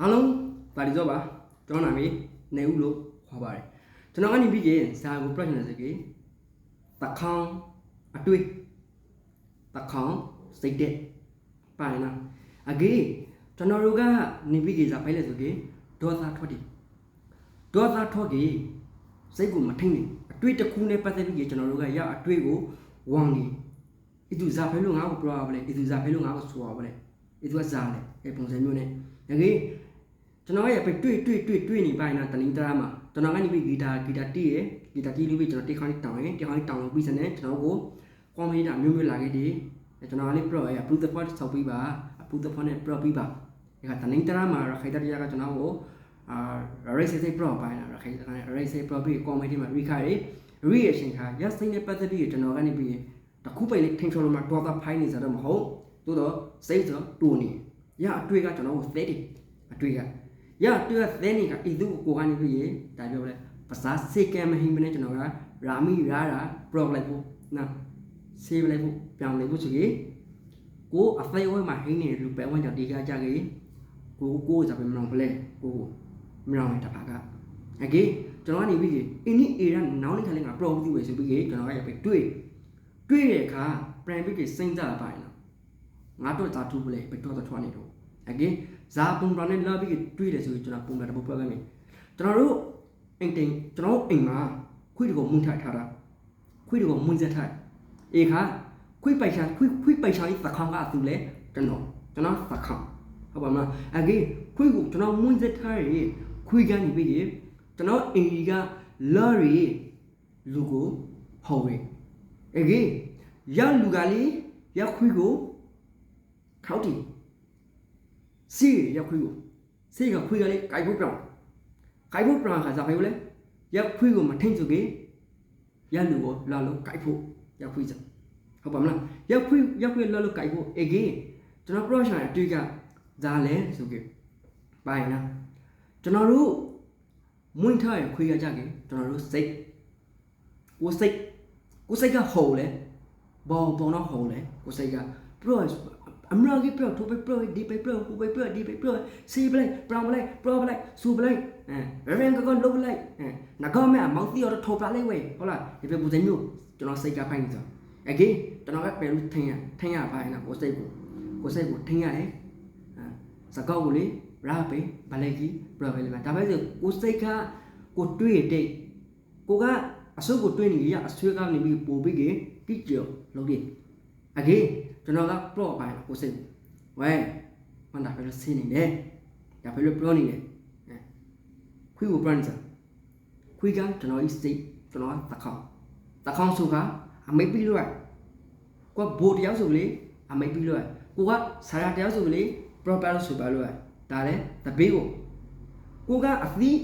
အားလုံးပါတီတော့ပါကျွန်တော်နာမည်နေဦးလို့ခေါ်ပါတယ်ကျွန်တော်ကနေပြီးရင်ဇာကိုပြချင်တဲ့စကားတခေါင်အတွေ့တခေါင်စိတ်တဲ့ပါရနာအကေကျွန်တော်တို့ကနေပြီးကြဇာဖိုင်လဲဆိုကေဒေါသထွက်တယ်ဒေါသထွက်ကေစိတ်ကိုမထိန်နဲ့အတွေ့တစ်ခုနဲ့ပတ်သက်ပြီးကျွန်တော်တို့ကရအတွေ့ကိုဝေါနေဤသူဇာဖိုင်လို့ငါ့ကိုပြောရပါလေဤသူဇာဖိုင်လို့ငါ့ကိုဆိုရပါလေဤသူကဇာလေအဲပုံစံမျိုးနဲ့အကေကျွန်တော်ရဲ့ပဲတွေ့နေပါရင်တနင်္လာမှာကျွန်တော်ကနေပြီးဂီတာတီးရဂီတာတီးလို့ပြီးကျွန်တော်တေခေါင်းတောင်းရင်တေခေါင်းတောင်းလို့ပြီးစနေကျွန်တော်ကိုကွန်ပျူတာမျိုးလာခဲ့တယ်ကျွန်တော်ကလည်း Pro ရဲ့ Bluetooth ဆောက်ပြီးပါ Bluetooth နဲ့ Pro ပြီးပါဒီကတနင်္လာမှာရခိုင်တရားကကျွန်တော်ကိုRace Pro ပိုင်းလာရခိုင်Race Pro ပြီးကွန်ပျူတာမှာ reaction ခါ yes နဲ့ပတ်သက်ပြီးကျွန်တော်ကနေပြီးတခုပိုင်လေးထင်ချောလို့မှာဒေါသဖိုင်းနေကြတော့မဟုတ်သို့တော့စိတ်ဆိုတူနေရအတွေ့ကကျွန်တော်ကိုသဲတယ်အတွေ့ကရတွေ့သဲနေကဤသူကိုကနေပြီးဒါပြောလဲภาษาစေကံမဟင်းမနဲ့ကျွန်တော်ကရာမီရာတာ pro လိုက်ဖို့နော်ဆေးလိုက်ဖို့ပြောင်းလိုက်ဖို့ဆိုရင်ကိုအသေးဝဲမှာဟင်းနေလူပဲဝမ်းကြောင့်ဒီကကြကြီးကိုจะเป็นမလောင်ပလဲကိုမလောင်တပါကအကေကျွန်တော်ကနေပြီးအင်းဒီအေရနောင်းနေခါလေးက pro ပြီးဝယ်ဆိုပြီးကျွန်တော်ကရပဲတွေ့တဲ့အခါ brand ပြီးစိမ့်ကြပါရင်ငါတို့သာထူပလဲပဲတော့ထွက်နေတော့အကေဇာပုံတော်နဲ့လာပြီးတွေ့တယ်ဆိုရင်ကျွန်တော်ပုံတော်တပုတ်ပြခဲ့မယ်ကျွန်တော်တို့အိမ်မှာခွေးတကောမွန်းထားတာခွေးတကောမွန်းစက်ထားအေခါခွေးပိုက်ချာရေးသခေါင်ကအသူလဲကျွန်တော်သခေါင်ဟုတ်ပါမလားအကေခွေးကိုကျွန်တော်မွန်းစက်ထားရခွေးကနေပြီးကျွန်တော်အိမ်ကလာရီလူကိုဟော်ဝေအကေရလူကလေးရခွေးကိုထောက်တီစီရခွေးကိုစီကခွေးကလေးကြိုက်ဖို့ပြောင်းခါစားဖိုင်လဲရက်ခွေးကိုမထိန်စုကေရလူကိုလာလို့ကြိုက်ဖို့ရက်ခွေးစဟုတ်ပါမလားရက်ခွေးလာလို့ကြိုက်ဖို့အကေကျွန်တော် project အတွေ့ကဇာလဲဆိုကေပါရင်လားကျွန်တော်တို့မွင့်ထားရခွေးရကြကေကျွန်တော်တို့စိတ်ကိုစိတ်ကဟိုလဲဘောတော့ဟိုလဲကိုစိတ်က projectအမရကြီးပြောထိုးပဲ pro ဒီပဲ pro ဟိုပဲ pro ဒီပဲ pro စီပလိုက်ပရောင်ပလိုက် pro ပလိုက်စူပလိုက်ရန်ကလုံးလိုက်နဂေါမဲမောင်တီရထိုးပလိုက်ဝဲဟုတ်လားဒီပဲဘူးစမျိုးကျွန်တော်စိတ်ကဖိုင်းနေဆိုအကေကျွန်တော်ကပဲထင်ရပါရင်ကိုစိတ်ကိုထင်ရတယ်စကောက်ကိုလေရာပဲဗလိုက်ကြီး pro ပဲလေဒါပဲဆိုကိုစိတ်ကကိုတွေးတဲ့ကိုကအစုပ်ကိုတွေးနေရအဆွေးကနေပြီးပို့ပြီးကြည့်ကြောလုပ်တယ်အကေကျွန်တော်က pro ပိုင်းကိုစိတ်ဝဲမန်တာပဲဆင်းနေတယ်ဒါပဲလို့ပြောနေတယ်ခွေးကို brand စားခွေးကကျွန်တော် state ကျွန်တော်တခေါင်ဆိုကအမိတ်ပြီးလို့ရကိုကဘိုးတယောက်ဆိုလေအမိတ်ပြီးလို့ရကိုကဆရာတယောက်ဆိုလေ proper ဆိုပါလို့ရဒါလဲတဘေးကိုကအသီး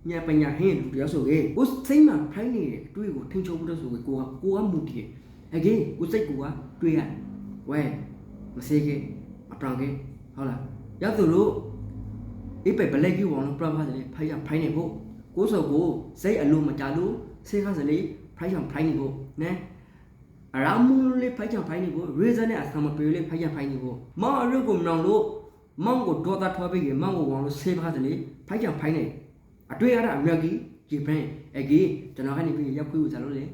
ညာပညာဟင်းလူတယောက်ဆိုကေကိုစိတ်မှဖိုင်းနေတယ်တွေးကိုထိန်ချုံဖို့တော့ဆိုကေကိုကမူတည်အကေကိုစိတ်ကိုကတွေးရဝဲမစေကေမပြောင်းကေဟုတ်လားရသူတို့အိပ်ပဲဘလက်ကြီးဝေါ်လို့ပြပါစလေဖိုင်းနေဖို့ကိုစောကိုစိတ်အလိုမကြလို့စေခါစလေဖိုင်းနေဖို့နဲအရာမူလေးဖိုင်းနေဖို့ reason နဲ့အဆံမပြေလေးဖိုင်းနေဖို့မောင်အရုပ်ကိုမနောင်လို့မောင်ကိုဒေါသထွားပြီးမောင်ကိုဝေါ်လို့စေခါစလေဖိုင်းနေအတွေ့ရတာအမြတ်ကြီးဒီဖန်အကေကျွန်တော်ကနေပြီးရောက်ခွေးကိုစားလို့လေ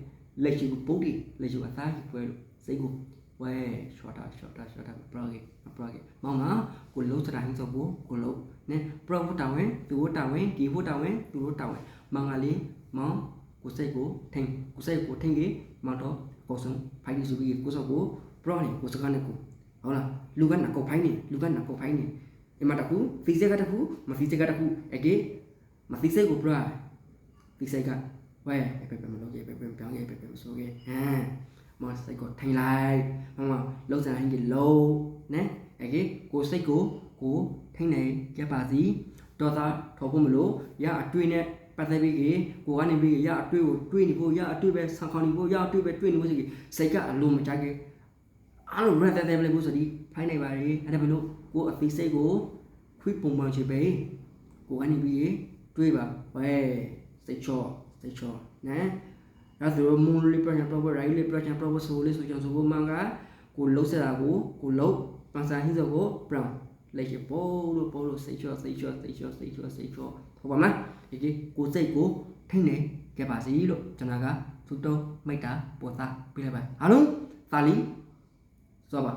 လက်ရှိကိုပုတ်တယ်လက်ရှိအသားကြီးပွဲလို့စိတ်ကိုဝဲရှော့တာပရောကေမောင်ကိုလုံးစတာဟင်းစောဖို့ကိုလုံးနဲပရောဖို့တောင်းဝင်သူဖို့တောင်းဝင်ဒီဖို့တောင်းဝင်သူတို့တောင်းဝင်မောင်ကလေးမောင်ကိုစိတ်ကိုထိန်ကြီးမောင်တော့ကိုစုံဖိုင်ဒီဆိုပြီးကိုစောကိုပရောနေကိုစကနေကိုဟုတ်လားလူကနကောဖိုင်နေအမတကူဖီဇက်ကတကူမဖီဇက်ကတကူအကေမဖီဇက်ကိုပရောဖီဇက်ကဝဲပဲမလုပ်ရဲ့ပဲပြောင်းရဲ့ပဲမဆိုရဲ့မစိတ်ကိုထိုင်လိုက်မလုံးစားဟင်းကြီးလုံးနဲအကေကိုစိတ်ကိုထိန်နေကြပါစီတော်သားထော်ဖို့မလို့ရအတွေ့နဲ့ပတ်သက်ပြီးကိုကနေပြီးရအတွေ့ကိုတွေးနေဖို့ရအတွေ့ပဲဆန်ခေါင်နေဖို့ရအတွေ့ပဲတွေးနေဖို့ဆိုပြီးစိတ်ကအလိုမကြိုက်ခဲ့အားလုံးရတဲ့ပဲလေကိုဆိုဒီဖိုင်းနေပါလေအဲ့ဒါဘလို့ကိုအသေးစိတ်ကိုခွေးပုံမှန်ချေပဲကိုကနေပြီးတွေးပါဝဲစိတ်ချောနဲဒါဆိုမူလေးပြချင် proper ရိုင်းလေးပြချင် proper ဆိုလေးဆိုကြဆိုဖို့မှန်ကကိုလုံးစတာကိုလုံးပန်စာဟင်းစောကို brown လက်ရှိပိုးလို့စိတ်ချောဟုတ်ပါမလားဒီကိုစိတ်ကိုထိနေခဲ့ပါစီလို့ကျွန်တော်ကသူတော့မိတ်တာပေါ်သားပြလိုက်ပါအားလုံးသာလီဆိုပါ